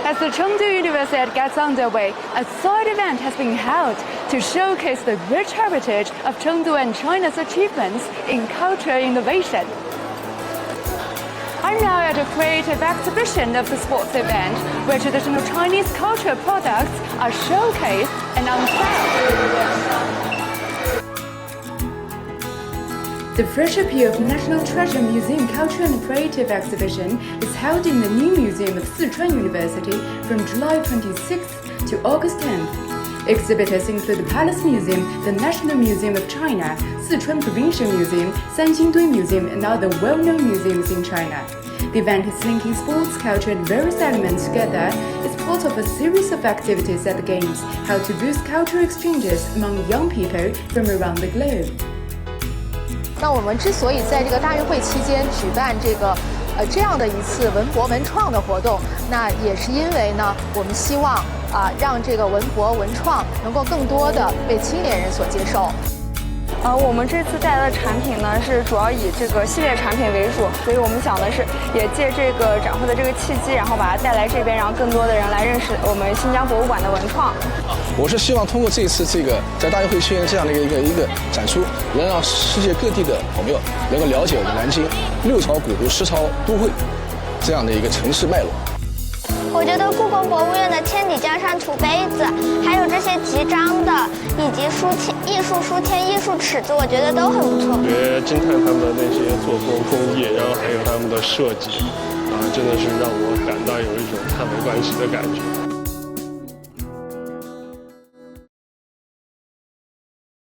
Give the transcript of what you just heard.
As the Chengdu University gets underway, a side event has been held to showcase the rich heritage of Chengdu and China's achievements in cultural innovation. I'm now at a creative exhibition of the sports event, where traditional Chinese cultural products are showcased and on sale. The Fresh Appeal of National Treasure Museum Cultural and Creative Exhibition is held in the new museum of Sichuan University from July 26th to August 10th. Exhibitors include the Palace Museum, the National Museum of China, Sichuan Provincial Museum, Sanxingdui Museum, and other well-known museums in China. The event is linking sports, culture, and various elements together. It's part of a series of activities at the Games held to boost cultural exchanges among young people from around the globe. 那我们之所以在这个大运会期间举办这样的一次文博文创的活动，那也是因为呢，我们希望让这个文博文创能够更多的被青年人所接受。我们这次带来的产品呢，是主要以这个系列产品为主，所以我们想的是也借这个展会的这个契机，然后把它带来这边，然后更多的人来认识我们新疆博物馆的文创。我是希望通过这次在大运会期间这样的一个展出，能让世界各地的朋友能够了解我们南京六朝古都、十朝都会这样的一个城市脉络。我觉得故宫博物院的千里江山图杯子，还有这些集章的，以及艺术书签、艺术尺子，我觉得都很不错。觉得惊叹他们的那些做工工艺，然后还有他们的设计，真的是让我感到有一种叹为观止的感觉。